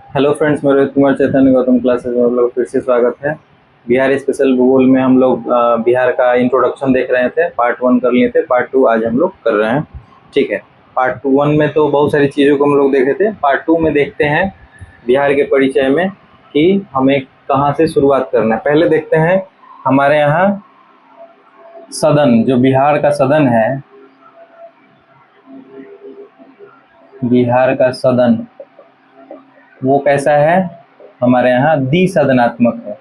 Hello friends, मैं रोहित कुमार चैतन्य Gautam classes में आप लोग फिर से स्वागत है। बिहार स्पेशल भूगोल में हम लोग बिहार का इंट्रोडक्शन देख रहे थे। पार्ट 1 कर लिए थे, पार्ट 2 आज हम लोग कर रहे हैं। ठीक है, पार्ट 1 में तो बहुत सारी चीज़ों को हम लोग देखे थे। पार्ट 2 में देखते हैं बिहार के परिचय में कि हमें कहाँ से शुरुआत करना है। पहले देखते हैं हमारे यहाँ सदन, जो बिहार का सदन है, बिहार का सदन वो कैसा है। हमारे यहाँ द्विसदनात्मक है।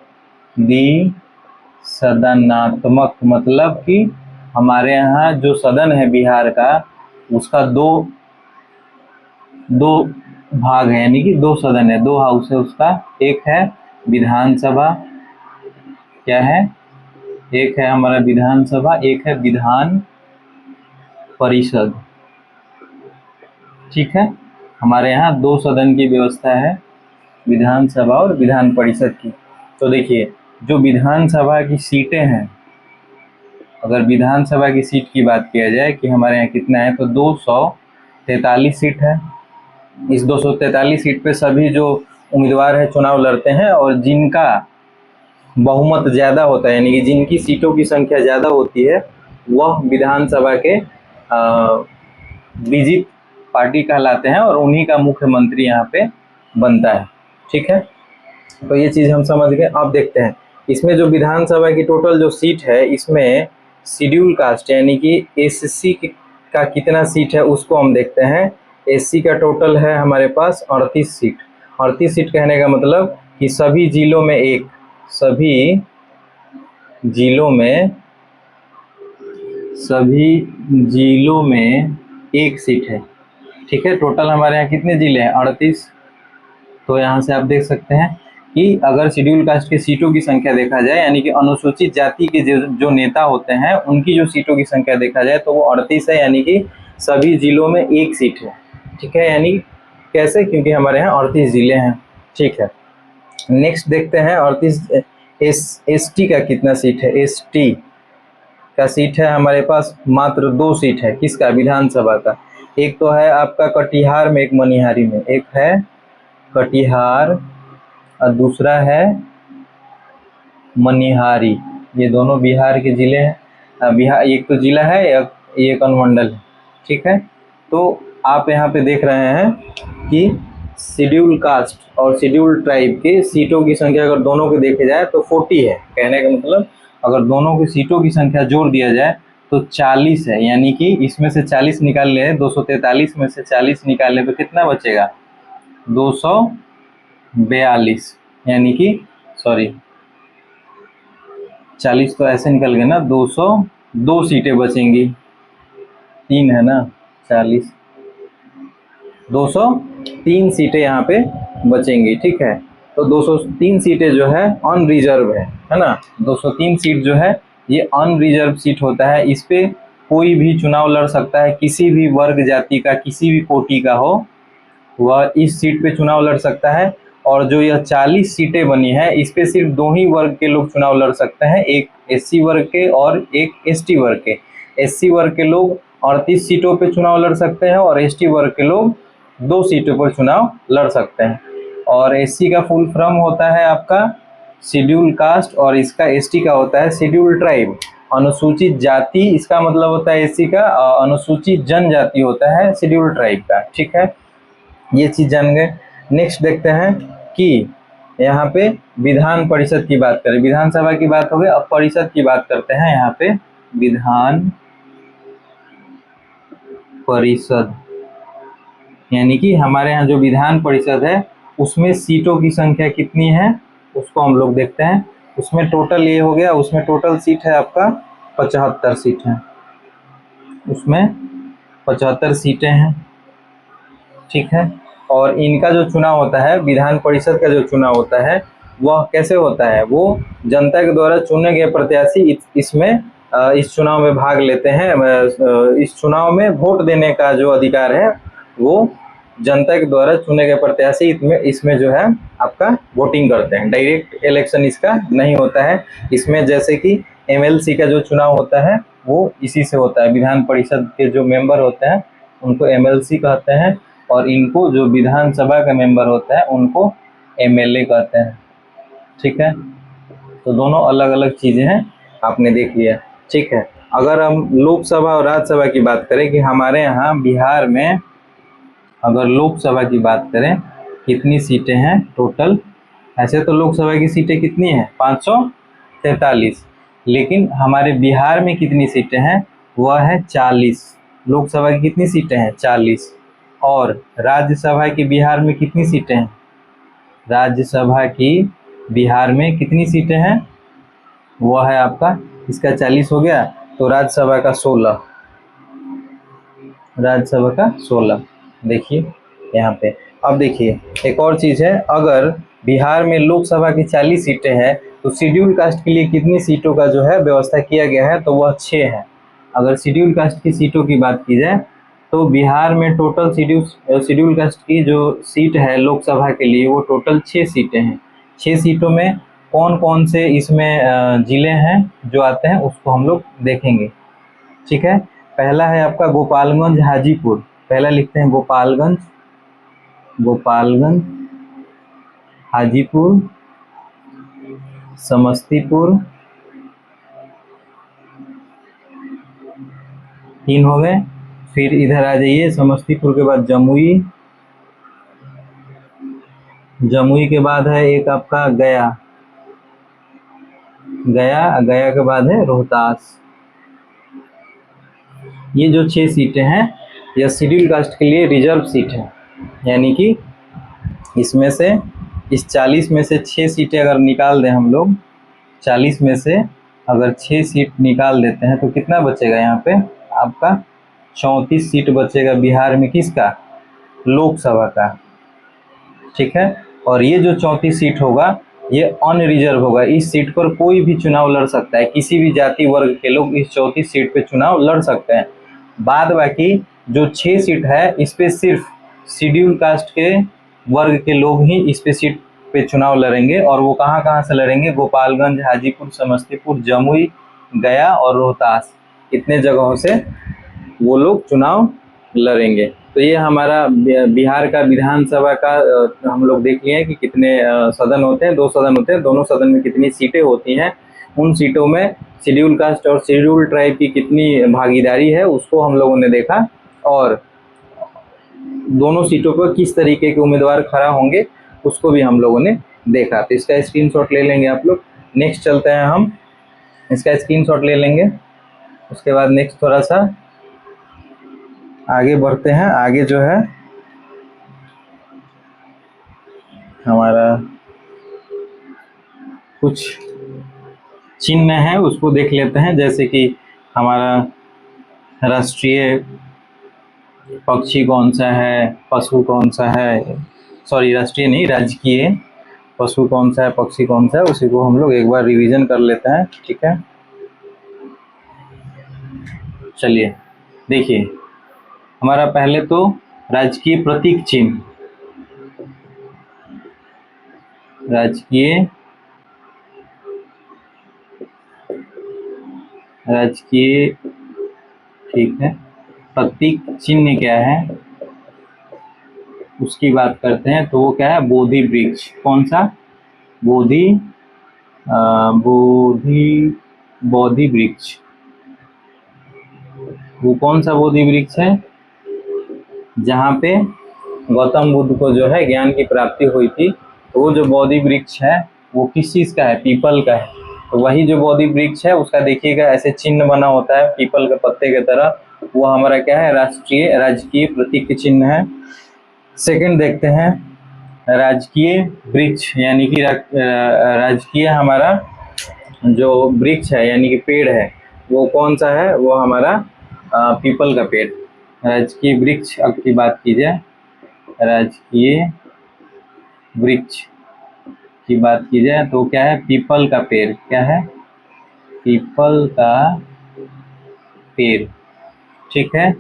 द्विसदनात्मक मतलब कि हमारे यहाँ जो सदन है बिहार का, उसका दो भाग है, यानी कि दो सदन है, दो हाउस है उसका। एक है विधानसभा, क्या है, एक है हमारा विधानसभा, एक है विधान परिषद। ठीक है, हमारे यहाँ दो सदन की व्यवस्था है, विधानसभा और विधान परिषद की। तो देखिए, जो विधानसभा की सीटें हैं, अगर विधानसभा की सीट की बात किया जाए कि हमारे यहाँ कितना है, तो 243 सीट है। इस 243 सीट पे सभी जो उम्मीदवार है चुनाव लड़ते हैं, और जिनका बहुमत ज़्यादा होता है, यानी कि जिनकी सीटों की संख्या ज़्यादा होती है, वह विधानसभा के विजित पार्टी कहलाते हैं, और उन्हीं का मुख्यमंत्री यहाँ पे बनता है। ठीक है, तो ये चीज़ हम समझ गए। अब देखते हैं इसमें जो विधानसभा की टोटल जो सीट है, इसमें शेड्यूल कास्ट यानी कि एससी का कितना सीट है उसको हम देखते हैं। एससी का टोटल है हमारे पास 38 सीट। 38 सीट कहने का मतलब कि सभी जिलों में एक सीट है। ठीक है, टोटल हमारे यहाँ कितने जिले हैं, 38। तो यहाँ से आप देख सकते हैं कि अगर शेड्यूल कास्ट की सीटों की संख्या देखा जाए, यानी कि अनुसूचित जाति के जो नेता होते हैं उनकी जो सीटों की संख्या देखा जाए, तो वो 38 है, यानी कि सभी जिलों में एक सीट है। ठीक है, यानी कैसे, क्योंकि हमारे यहाँ 38 जिले हैं। ठीक है, नेक्स्ट देखते हैं 38 एसटी का कितना सीट है। एसटी का सीट है हमारे पास मात्र 2 सीट है। किसका, विधानसभा का। एक तो है आपका कटिहार में, एक मनिहारी में। एक है कटिहार और दूसरा है मनिहारी। ये दोनों बिहार के जिले हैं। बिहार एक तो जिला है, एक अनुमंडल है। ठीक है, तो आप यहाँ पे देख रहे हैं कि शेड्यूल कास्ट और शेड्यूल ट्राइब के सीटों की संख्या अगर दोनों को देखे जाए तो 40 है। कहने का मतलब अगर दोनों की सीटों की संख्या जोड़ दिया जाए तो 40 है, यानी कि इसमें से 40 निकाल ले, 243 में से 40 निकाल ले तो कितना बचेगा, 242, यानी कि 40 तो ऐसे निकल गए ना, 202 सीटें बचेंगी। 3 है ना, 40, 203 सीटें यहाँ पे बचेंगी। ठीक है, तो 203 सीटें जो है अनरिजर्व है ना। 203 सीट जो है ये अनरिजर्व सीट होता है। इस पे कोई भी चुनाव लड़ सकता है, किसी भी वर्ग जाति का, किसी भी कोटि का हो, वह इस सीट पे चुनाव लड़ सकता है। और जो यह 40 सीटें बनी है, इस पे सिर्फ 2 ही वर्ग के लोग चुनाव लड़ सकते हैं, एक एससी वर्ग के और एक एसटी वर्ग के। एससी वर्ग के लोग 38 सीटों पे चुनाव लड़ सकते हैं, और एसटी वर्ग के लोग 2 सीटों पर चुनाव लड़ सकते हैं। और एससी का फुल फॉर्म होता है आपका शेड्यूल कास्ट, और इसका एसटी का होता है शेड्यूल ट्राइब, अनुसूचित जाति। इसका मतलब होता है एससी का, अनुसूचित जनजाति होता है शेड्यूल ट्राइब का। ठीक है, ये चीज़ जान गए। नेक्स्ट देखते हैं कि यहाँ पे विधान परिषद की बात करें। विधानसभा की बात हो गई, अब परिषद की बात करते हैं। यहाँ पे विधान परिषद, यानी कि हमारे यहाँ जो विधान परिषद है उसमें सीटों की संख्या कितनी है उसको हम लोग देखते हैं। उसमें टोटल ये हो गया, उसमें टोटल सीट है आपका 75 सीट है, उसमें 75 सीटें हैं। ठीक है, और इनका जो चुनाव होता है, विधान परिषद का जो चुनाव होता है वह कैसे होता है, वो जनता के द्वारा चुने गए प्रत्याशी इसमें इस चुनाव में भाग लेते हैं। इस चुनाव में वोट देने का जो अधिकार है वो जनता के द्वारा चुने गए प्रत्याशी इसमें जो है आपका वोटिंग करते हैं। डायरेक्ट इलेक्शन इसका नहीं होता है। इसमें जैसे कि एमएलसी का जो चुनाव होता है वो इसी से होता है। विधान परिषद के जो मेंबर होते हैं उनको एमएलसी कहते हैं, और इनको जो विधानसभा का मेंबर होता है उनको एमएलए कहते हैं। ठीक है, तो दोनों अलग अलग चीज़ें हैं, आपने देख लिया। ठीक है, अगर हम लोकसभा और राज्यसभा की बात करें कि हमारे यहाँ बिहार में अगर लोकसभा की बात करें कितनी सीटें हैं टोटल, ऐसे तो लोकसभा की सीटें कितनी हैं 543, लेकिन हमारे बिहार में कितनी सीटें हैं वह है 40। लोकसभा की कितनी सीटें हैं 40, और राज्यसभा की बिहार में कितनी सीटें हैं, राज्यसभा की बिहार में कितनी सीटें हैं वह है आपका, इसका 40 हो गया तो राज्यसभा का 16, राज्यसभा का 16। देखिए यहाँ पे, अब देखिए एक और चीज़ है, अगर बिहार में लोकसभा की 40 सीटें हैं तो शेड्यूल कास्ट के लिए कितनी सीटों का जो है व्यवस्था किया गया है, तो वह 6 है। अगर शेड्यूल कास्ट की सीटों की बात की जाए तो बिहार में टोटल शेड्यूल कास्ट की जो सीट है लोकसभा के लिए वो टोटल 6 सीटें हैं। 6 सीटों में कौन कौन से इसमें ज़िले हैं जो आते हैं उसको हम लोग देखेंगे। ठीक है, पहला है आपका गोपालगंज हाजीपुर, पहला लिखते हैं गोपालगंज, गोपालगंज हाजीपुर समस्तीपुर, 3 हो गए। फिर इधर आ जाइए, समस्तीपुर के बाद जमुई, जमुई के बाद है एक आपका गया, गया, गया के बाद है रोहतास। ये जो 6 सीटें हैं यह शेड्यूल कास्ट के लिए रिजर्व सीट है, यानी कि इसमें से इस 40 में से 6 सीटें अगर निकाल दें हम लोग, 40 में से अगर 6 सीट निकाल देते हैं तो कितना बचेगा यहाँ पे आपका 34 सीट बचेगा बिहार में, किसका, लोकसभा का। ठीक है, और ये जो 34 सीट होगा ये अनरिजर्व होगा, इस सीट पर कोई भी चुनाव लड़ सकता है, किसी भी जाति वर्ग के लोग इस 34 सीट पे चुनाव लड़ सकते हैं। बाद बाकी जो 6 सीट है इस पे सिर्फ शेड्यूल कास्ट के वर्ग के लोग ही इस पे सीट पे चुनाव लड़ेंगे, और वो कहाँ कहाँ से लड़ेंगे, गोपालगंज, हाजीपुर, समस्तीपुर, जमुई, गया और रोहतास, इतने जगहों से वो लोग चुनाव लड़ेंगे। तो ये हमारा बिहार का विधानसभा का हम लोग देख लिए कि कितने सदन होते हैं, 2 सदन होते हैं, दोनों सदन में कितनी सीटें होती हैं, उन सीटों में शेड्यूल कास्ट और शेड्यूल ट्राइब की कितनी भागीदारी है उसको हम लोगों ने देखा, और दोनों सीटों पर किस तरीके के उम्मीदवार खड़ा होंगे उसको भी हम लोगों ने देखा। तो इसका स्क्रीनशॉट ले लेंगे आप लोग। नेक्स्ट चलते हैं, हम इसका स्क्रीनशॉट ले लेंगे, उसके बाद नेक्स्ट थोड़ा सा आगे बढ़ते हैं। आगे जो है हमारा कुछ चिन्ह है उसको देख लेते हैं, जैसे कि हमारा राष्ट्रीय पक्षी कौन सा है, पशु कौन सा है, सॉरी राष्ट्रीय नहीं, राजकीय पशु कौन सा है, पक्षी कौन सा है, उसी को हम लोग एक बार रिवीजन कर लेते हैं। ठीक है, चलिए देखिए, हमारा पहले तो राजकीय प्रतीक चिन्ह, राजकीय ठीक है, प्रतीक चिन्ह क्या है उसकी बात करते हैं। तो वो क्या है, बोधि वृक्ष, कौन सा, बोधि वृक्ष, वो कौन सा बोधि वृक्ष है जहाँ पे गौतम बुद्ध को जो है ज्ञान की प्राप्ति हुई थी, तो वो जो बोधि वृक्ष है वो किस चीज़ का है, पीपल का है। तो वही जो बोधि वृक्ष है उसका देखिएगा ऐसे चिन्ह बना होता है पीपल के पत्ते की तरह, वो हमारा क्या है, राजकीय प्रतीक चिन्ह है। सेकंड देखते हैं राजकीय वृक्ष, यानी कि राजकीय हमारा जो वृक्ष है यानी कि पेड़ है वो कौन सा है, वो हमारा पीपल का पेड़। राजकीय वृक्ष की बात की जाए, राजकीय वृक्ष की बात की जाए तो क्या है, पीपल का पेड़, क्या है, पीपल का पेड़। ठीक है,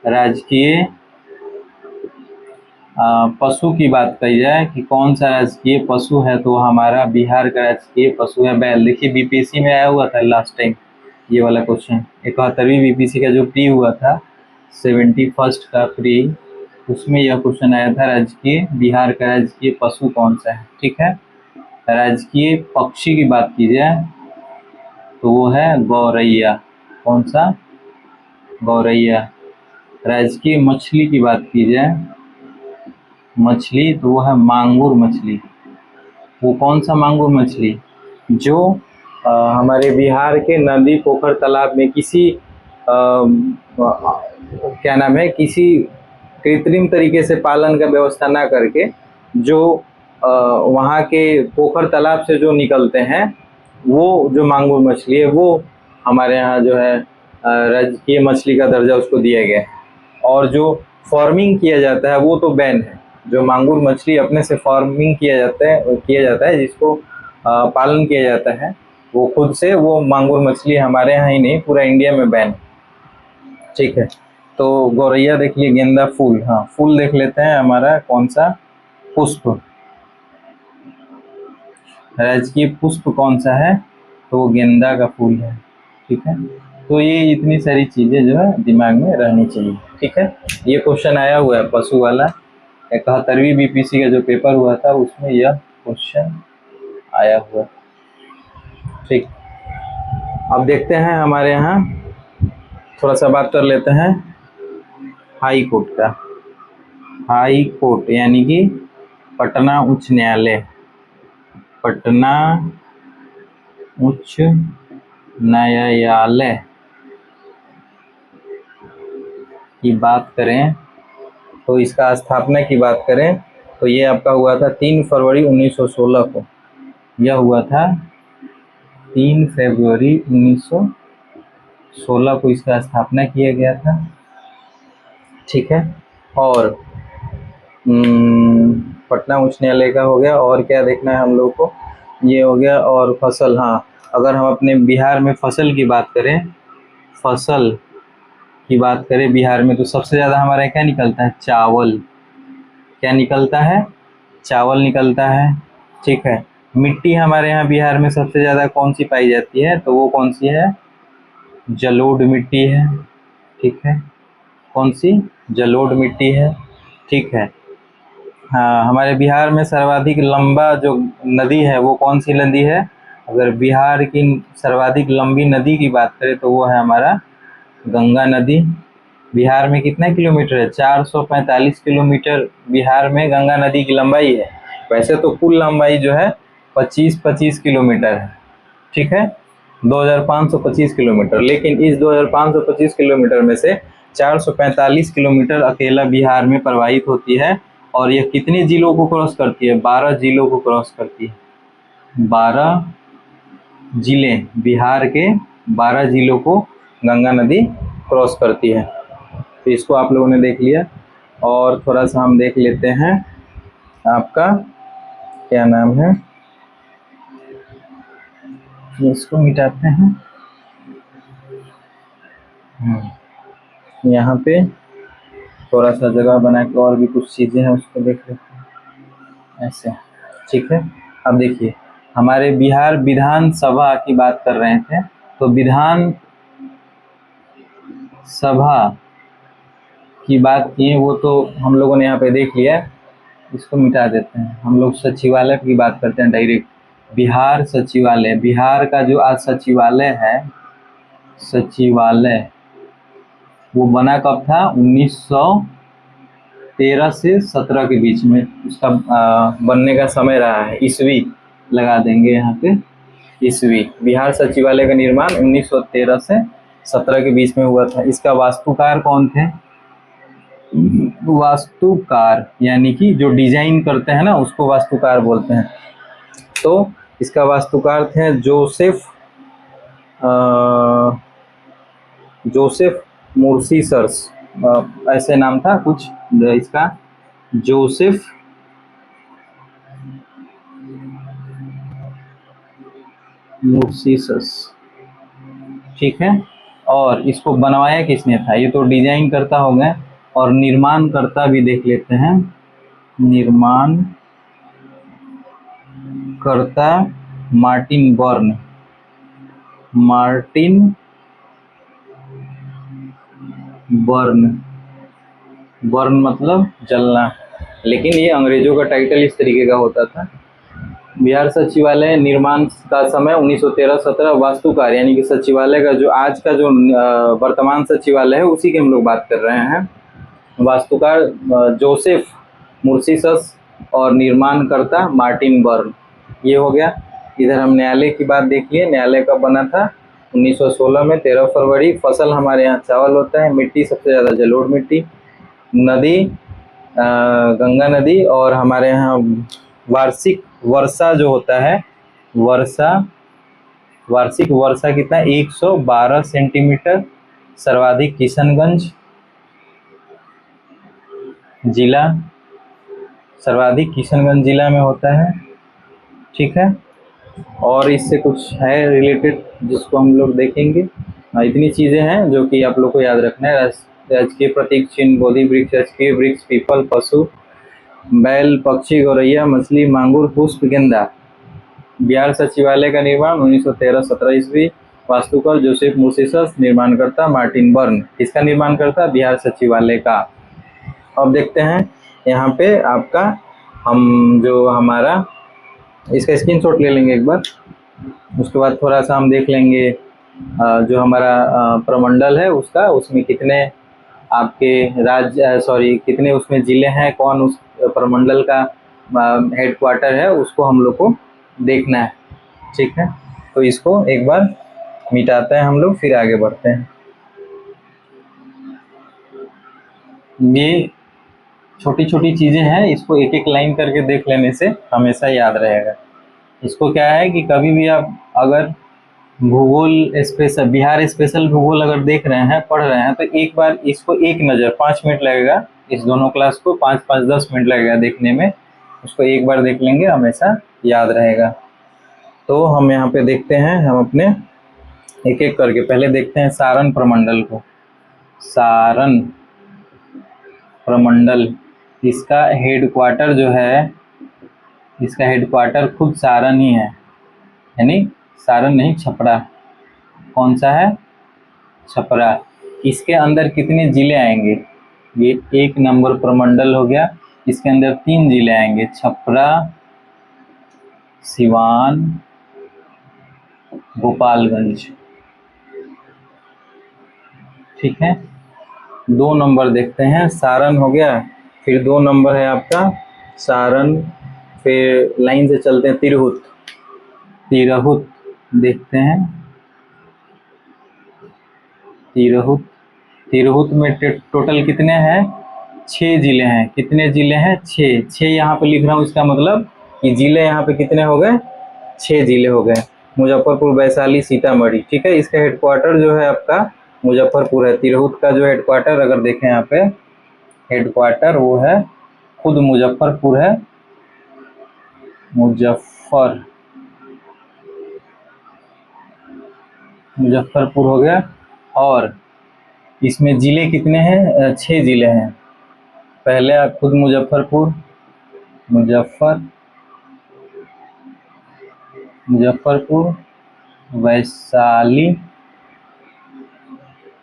राजकीय पशु की बात की जाए कि कौन सा राजकीय पशु है, तो हमारा बिहार का राजकीय पशु है बैल। देखिए बीपीएससी में आया हुआ था लास्ट टाइम ये वाला क्वेश्चन, 71वीं बीपीएससी का जो प्री हुआ था, 71st का प्री उसमें यह क्वेश्चन आया था, राजकीय बिहार का राजकीय पशु कौन सा है। ठीक है, राजकीय पक्षी की बात की जाए तो वो है गौरैया। कौन सा? गौरैया। राजकीय मछली की बात की जाए मछली तो वो है मांगुर मछली। वो कौन सा मांगुर मछली? जो हमारे बिहार के नदी पोखर तालाब में किसी क्या नाम है, किसी कृत्रिम तरीके से पालन का व्यवस्था ना करके जो वहाँ के पोखर तालाब से जो निकलते हैं, वो जो मांगुर मछली है वो हमारे यहाँ जो है राजकीय मछली का दर्जा उसको दिया गया है। और जो फार्मिंग किया जाता है वो तो बैन है। जो मांगुर मछली अपने से फार्मिंग किया जाता है जिसको पालन किया जाता है, वो खुद से, वो मांगुर मछली हमारे यहाँ ही नहीं पूरा इंडिया में बैन है। ठीक है, तो गौरैया देख लिए। गेंदा फूल, हाँ फूल देख लेते हैं हमारा कौन सा? पुष्प। राजकीय पुष्प कौन सा है? तो वो गेंदा का फूल है। ठीक है, तो ये इतनी सारी चीज़ें जो है दिमाग में रहनी चाहिए। ठीक है, ये क्वेश्चन आया हुआ है पशु वाला, 71वीं बीपीसी का जो पेपर हुआ था उसमें यह क्वेश्चन आया हुआ। ठीक, अब देखते हैं हमारे यहाँ थोड़ा सा बात कर लेते हैं हाई कोर्ट का। हाई कोर्ट यानी कि पटना उच्च न्यायालय। पटना उच्च न्यायालय की बात करें तो इसका स्थापना की बात करें तो ये आपका हुआ था 3 फरवरी 1916 को। यह हुआ था 3 फरवरी 1916 को इसका स्थापना किया गया था। ठीक है, और पटना उच्च न्यायालय का हो गया। और क्या देखना है हम लोग को? ये हो गया। और फसल, हाँ अगर हम अपने बिहार में फसल की बात करें, फसल की बात करें बिहार में तो सबसे ज़्यादा हमारा क्या निकलता है? चावल। क्या निकलता है? चावल निकलता है। ठीक है, मिट्टी हमारे यहाँ बिहार में सबसे ज़्यादा कौन सी पाई जाती है? तो वो कौन सी है? जलोढ़ मिट्टी है। ठीक है, कौन सी? जलोढ़ मिट्टी है। ठीक है, हाँ हमारे बिहार में सर्वाधिक लंबा जो नदी है वो कौन सी नदी है? अगर बिहार की सर्वाधिक लंबी नदी की बात करें तो वो है हमारा गंगा नदी। बिहार में कितना किलोमीटर है? 445 किलोमीटर बिहार में गंगा नदी की लंबाई है। वैसे तो कुल लंबाई जो है 25 किलोमीटर है। ठीक है, 2525 किलोमीटर, लेकिन इस 2525 किलोमीटर में से 445 किलोमीटर अकेला बिहार में प्रवाहित होती है। और यह कितने जिलों को क्रॉस करती है? 12 जिलों को क्रॉस करती है। 12 जिले, बिहार के 12 जिलों को गंगा नदी क्रॉस करती है। तो इसको आप लोगों ने देख लिया। और थोड़ा सा हम देख लेते हैं आपका क्या नाम है, इसको मिटाते हैं। यहाँ पे थोड़ा सा जगह बना के और भी कुछ चीज़ें हैं उसको देख लेते हैं ऐसे। ठीक है, अब देखिए हमारे बिहार विधानसभा की बात कर रहे थे, तो विधान सभा की बात किए वो तो हम लोगों ने यहाँ पे देख लिया। इसको मिटा देते हैं, हम लोग सचिवालय की बात करते हैं डायरेक्ट। बिहार सचिवालय, बिहार का जो आज सचिवालय है, सचिवालय वो बना कब था? 1913 से 17 के बीच में उसका बनने का समय रहा है। ईस्वी लगा देंगे यहाँ पे, ईस्वी। बिहार सचिवालय का निर्माण 1913 से 17 के बीच में हुआ था। इसका वास्तुकार कौन थे? वास्तुकार यानी कि जो डिजाइन करते हैं ना उसको वास्तुकार बोलते हैं। तो इसका वास्तुकार थे जोसेफ मुर्सीसर्स, ऐसे नाम था कुछ इसका, जोसेफ मुर्सीसर्स। ठीक है, और इसको बनवाया किसने था? ये तो डिजाइन करता हो गए, और निर्माण करता भी देख लेते हैं। निर्माण करता Martin burn. Martin burn burn मतलब जलना, लेकिन ये अंग्रेजों का टाइटल इस तरीके का होता था। बिहार सचिवालय निर्माण का समय 1913-17। वास्तुकार यानी कि सचिवालय का जो आज का जो वर्तमान सचिवालय है उसी की हम लोग बात कर रहे हैं। वास्तुकार जोसेफ मुर्सिसस और निर्माणकर्ता मार्टिन बर्न। ये हो गया। इधर हम न्यायालय की बात देखिए, न्यायालय कब बना था? 1916 में 13 फरवरी। फसल हमारे यहाँ चावल होता है। मिट्टी सबसे ज़्यादा जलोढ़ मिट्टी। नदी गंगा नदी। और हमारे यहाँ वार्षिक वर्षा जो होता है, वार्षिक वर्षा कितना? 112 सेंटीमीटर। सर्वाधिक किशनगंज जिला, सर्वाधिक किशनगंज जिला में होता है। ठीक है, और इससे कुछ है रिलेटेड जिसको हम लोग देखेंगे। इतनी चीज़ें हैं जो कि आप लोग को याद रखना है। राजकीय प्रतीक चिन्ह बोधि वृक्ष, राजकीय वृक्ष पीपल, पशु बैल, पक्षी, गौरैया, मछली, मांगुर, पुष्प, गेंदा। बिहार सचिवालय का निर्माण 1913-17 ईस्वी। वास्तुकार जोसेफ मुर्सिसस। निर्माणकर्ता मार्टिन बर्न। किसका निर्माण करता? बिहार सचिवालय का। अब देखते हैं यहाँ पे आपका, हम जो हमारा इसका स्क्रीनशॉट ले लेंगे एक बार। उसके बाद थोड़ा सा हम देख लेंगे जो हमारा प्रमंडल है उसका, उसमें कितने आपके राज्य कितने उसमें ज़िले हैं, कौन उस प्रमंडल का हेडक्वार्टर है, उसको हम लोग को देखना है। ठीक है, तो इसको एक बार मिटाते हैं हम लोग, फिर आगे बढ़ते हैं। ये छोटी छोटी चीज़ें हैं, इसको एक एक लाइन करके देख लेने से हमेशा याद रहेगा। इसको क्या है कि कभी भी आप अगर भूगोल स्पेशल, बिहार स्पेशल भूगोल अगर देख रहे हैं, पढ़ रहे हैं, तो एक बार इसको एक नज़र 5 मिनट लगेगा, इस दोनों क्लास को 5-5-10 मिनट लगेगा देखने में। उसको एक बार देख लेंगे, हमेशा याद रहेगा। तो हम यहाँ पे देखते हैं, हम अपने एक एक करके पहले देखते हैं सारण प्रमंडल को। सारण प्रमंडल, इसका हेडक्वार्टर जो है, इसका हेडक्वार्टर खुद सारण ही है, यानी सारण नहीं, छपरा। कौन सा है? छपरा। इसके अंदर कितने जिले आएंगे? ये 1 नंबर प्रमंडल हो गया। इसके अंदर 3 जिले आएंगे, छपरा, सिवान, गोपालगंज। ठीक है, 2 नंबर देखते हैं, सारण हो गया। फिर 2 नंबर है आपका सारण। फिर लाइन से चलते हैं, तिरहुत। तिरहुत देखते हैं, तिरहुत। तिरहुत में टोटल कितने हैं? 6 जिले हैं। कितने जिले हैं? 6। 6 यहाँ पे लिख रहा हूँ, इसका मतलब कि जिले यहाँ पे कितने हो गए? 6 जिले हो गए। मुजफ्फरपुर, वैशाली, सीतामढ़ी। ठीक है, इसका हेडक्वार्टर जो है आपका मुजफ्फरपुर है। तिरहुत का जो हेडक्वार्टर अगर देखें यहाँ पे, हेडक्वार्टर वो है खुद मुजफ्फरपुर है। मुजफ्फरपुर हो गया। और इसमें ज़िले कितने हैं? 6 ज़िले हैं। पहले आप खुद मुजफ्फरपुर, मुजफ्फरपुर, वैशाली,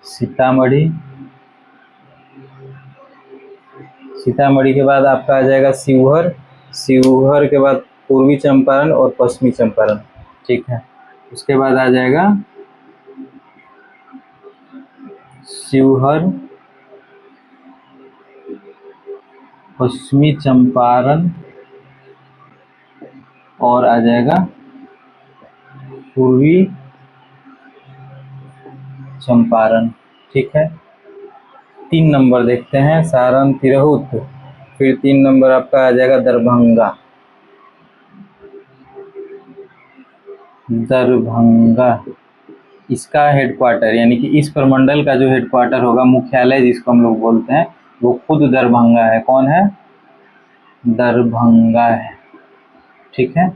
सीतामढ़ी। सीतामढ़ी के बाद आपका आ जाएगा शिवहर। शिवहर के बाद पूर्वी चंपारण और पश्चिमी चंपारण। ठीक है, उसके बाद आ जाएगा शिवहर, पश्चिमी चंपारण, और आ जाएगा पूर्वी चंपारण। ठीक है, 3 नंबर देखते हैं, सारण, तिरहुत। फिर 3 नंबर आपका आ जाएगा दरभंगा। दरभंगा, इसका हेडक्वार्टर यानी कि इस प्रमंडल का जो हेडक्वार्टर होगा, मुख्यालय जिसको हम लोग बोलते हैं, वो खुद दरभंगा है। कौन है? दरभंगा है। ठीक है,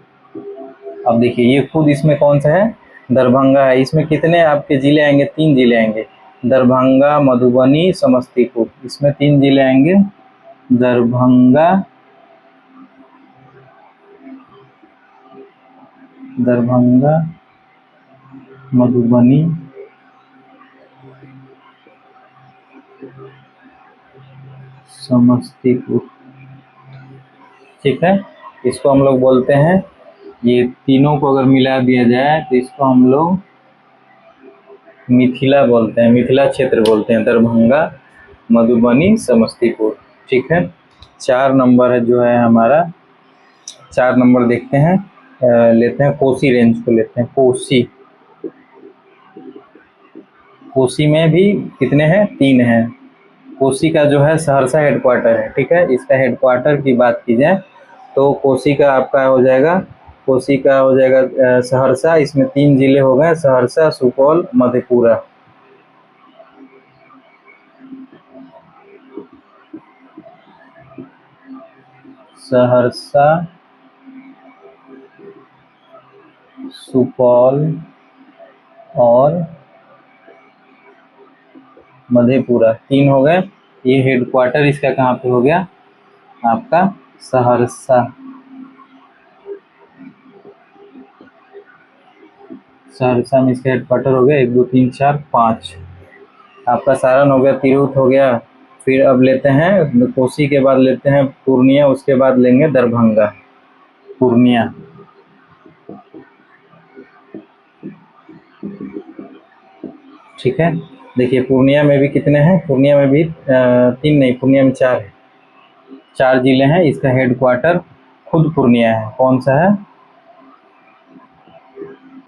अब देखिए ये खुद इसमें कौन सा है? दरभंगा है। इसमें कितने आपके जिले आएंगे? 3 जिले आएंगे, दरभंगा, मधुबनी, समस्तीपुर। इसमें 3 जिले आएंगे, दरभंगा, मधुबनी, समस्तीपुर, ठीक है। इसको हम लोग बोलते हैं, ये तीनों को अगर मिला दिया जाए तो इसको हम लोग मिथिला बोलते हैं, मिथिला क्षेत्र बोलते हैं, दरभंगा, मधुबनी, समस्तीपुर, ठीक है। 4 नंबर है जो है हमारा, 4 नंबर देखते हैं, लेते हैं कोसी रेंज को, लेते हैं कोसी। कोसी में भी कितने हैं, 3 हैं। कोसी का जो है सहरसा हेडक्वार्टर है, ठीक है। इसका हेडक्वार्टर की बात की जाए तो कोसी का आपका हो जाएगा, कोसी का हो जाएगा सहरसा। इसमें 3 जिले हो गए, सहरसा, सुपौल, मधेपुरा। सहरसा, सुपौल और मधेपुरा, 3 हो गए। ये हेडक्वार्टर इसका कहाँ पे हो गया, आपका सहरसा। सहरसा में इसका हेडक्वार्टर हो गया। 1 2 3 4 5 आपका सारण हो गया, तिरहुत हो गया। फिर अब लेते हैं कोसी के बाद लेते हैं पूर्णिया, उसके बाद लेंगे दरभंगा, पूर्णिया, ठीक है। देखिए पूर्णिया में भी कितने हैं, पूर्णिया में भी 3 नहीं, पूर्णिया में 4 है, 4 जिले हैं। इसका हेडक्वार्टर खुद पूर्णिया है। कौन सा है,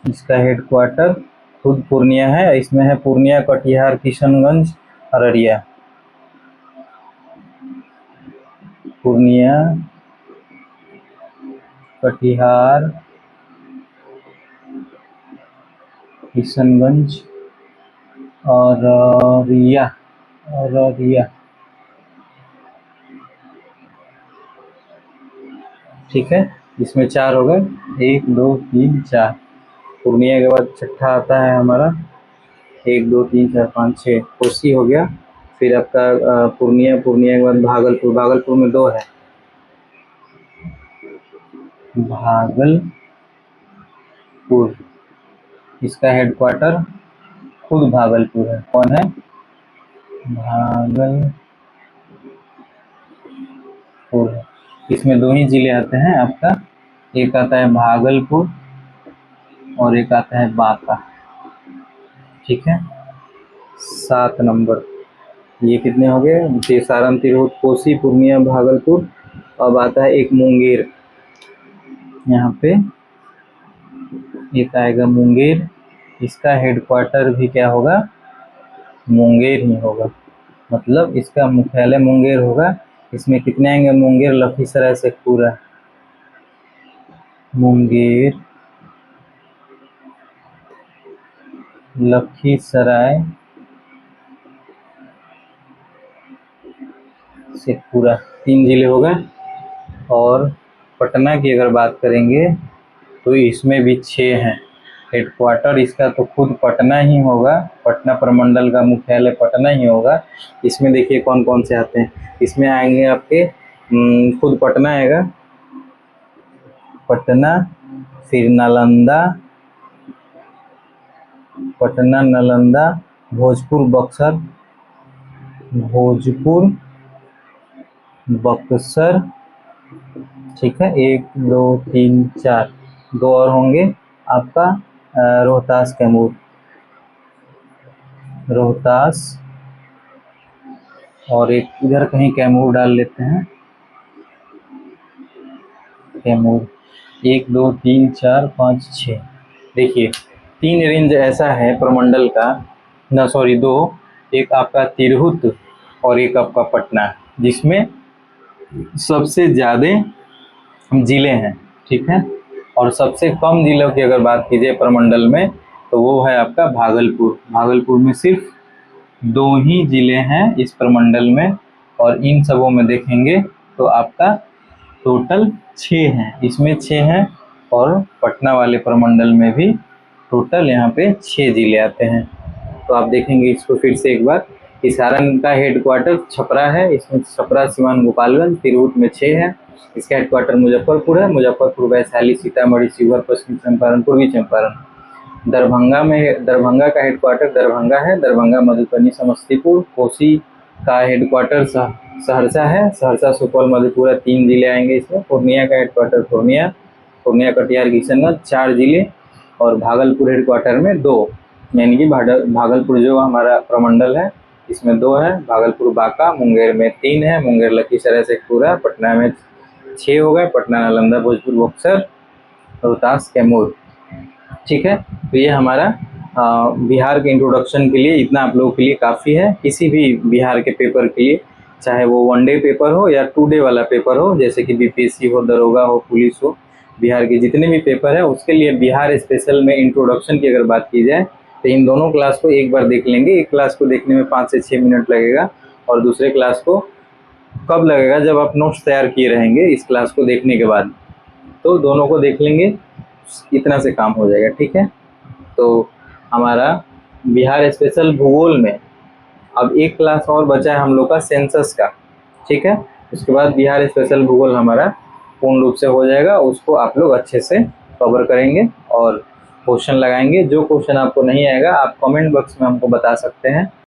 इसका हेडक्वार्टर खुद पूर्णिया है। इसमें है पूर्णिया, कटिहार, किशनगंज, अररिया। पूर्णिया, कटिहार, किशनगंज और अररिया, ठीक है। इसमें 4 हो गए, 1 2 3 4। पूर्णिया के बाद छठा आता है हमारा 1 2 3 4 5 6, कोसी हो गया। फिर आपका पूर्णिया, पूर्णिया के बाद भागलपुर, भागलपुर में 2 है, भागलपुर, इसका हेडक्वार्टर खुद भागलपुर है। कौन है, भागलपुर। इसमें 2 ही जिले आते हैं आपका, एक आता है भागलपुर और एक आता है बांका, ठीक है। 7 नंबर, ये कितने हो गए, सारण, तिरहुत, कोसी, पूर्णिया, भागलपुर। अब आता है एक मुंगेर, यहाँ पे एक आएगा मुंगेर। इसका हेडक्वार्टर भी क्या होगा, मुंगेर ही होगा, मतलब इसका मुख्यालय मुंगेर होगा। इसमें कितने आएंगे, मुंगेर, लखीसराय, शेखपुरा, मुंगेर, लखीसराय, शेखपुरा, 3 जिले हो गए। और पटना की अगर बात करेंगे तो इसमें भी 6 हैं। हेडक्वार्टर इसका तो खुद पटना ही होगा, पटना प्रमंडल का मुख्यालय पटना ही होगा। इसमें देखिए कौन कौन से आते हैं, इसमें आएंगे आपके खुद पटना आएगा, पटना, फिर नालंदा, पटना, नालंदा, भोजपुर, बक्सर, बक्सर, ठीक है। 1 2 3 4, 2 और होंगे आपका रोहतास, कैमूर, रोहतास, और एक इधर कहीं कैमूर डाल लेते हैं, कैमूर। 1 2 3 4 5 6, देखिए 3 रेंज ऐसा है प्रमंडल का, ना सॉरी 2, एक आपका तिरहुत और एक आपका पटना, जिसमें सबसे ज़्यादा जिले हैं, ठीक है। और सबसे कम जिलों की अगर बात कीजिए प्रमंडल में तो वो है आपका भागलपुर। भागलपुर में सिर्फ 2 ही जिले हैं इस प्रमंडल में, और इन सबों में देखेंगे तो आपका टोटल 6 हैं, इसमें 6 हैं। और पटना वाले प्रमंडल में भी टोटल यहाँ पे 6 जिले आते हैं। तो आप देखेंगे इसको फिर से एक बार, कि सारण का हेडक्वार्टर छपरा है, इसमें छपरा, सिवान, गोपालगंज। तिरहुत में 6 है, इसका हेडक्वार्टर मुजफ्फरपुर है, मुजफ्फरपुर, वैशाली, सीतामढ़ी, शिवहर, पश्चिम चंपारण, पूर्वी चंपारण। दरभंगा का हेडक्वार्टर दरभंगा है, दरभंगा, मधुबनी, समस्तीपुर। कोसी का हेडक्वार्टर सहरसा है, सहरसा, सुपौल, मधेपुरा 3 जिले आएंगे इसमें। पूर्णिया का हेडक्वार्टर पूर्णिया, पूर्णिया, कटिहार, किशनगंज 4 जिले, और भागलपुर हेडक्वार्टर में 2, यानी कि भागलपुर जो हमारा प्रमंडल है इसमें 2 है, भागलपुर बांका, मुंगेर में 3 है, मुंगेर लखीसराय शेखपुरा, पटना में 6 हो गए, पटना, नालंदा, भोजपुर, बक्सर, रोहतास, कैमूर। ठीक है, तो ये हमारा बिहार के इंट्रोडक्शन के लिए इतना आप लोगों के लिए काफ़ी है। किसी भी बिहार के पेपर के लिए, चाहे वो 1 डे पेपर हो या 2 डे वाला पेपर हो, जैसे कि बीपीएससी हो, दरोगा हो, पुलिस हो, बिहार के जितने भी पेपर है उसके लिए बिहार स्पेशल में इंट्रोडक्शन की अगर बात की जाए तो इन दोनों क्लास को एक बार देख लेंगे। एक क्लास को देखने में 5 से 6 मिनट लगेगा, और दूसरे क्लास को कब लगेगा, जब आप नोट्स तैयार किए रहेंगे इस क्लास को देखने के बाद। तो दोनों को देख लेंगे, इतना से काम हो जाएगा। ठीक है, तो हमारा बिहार स्पेशल भूगोल में अब एक क्लास और बचा है हम लोग का सेंसस का। ठीक है, उसके बाद बिहार स्पेशल भूगोल हमारा पूर्ण रूप से हो जाएगा। उसको आप लोग अच्छे से कवर करेंगे और क्वेश्चन लगाएंगे। जो क्वेश्चन आपको नहीं आएगा आप कमेंट बॉक्स में हमको बता सकते हैं।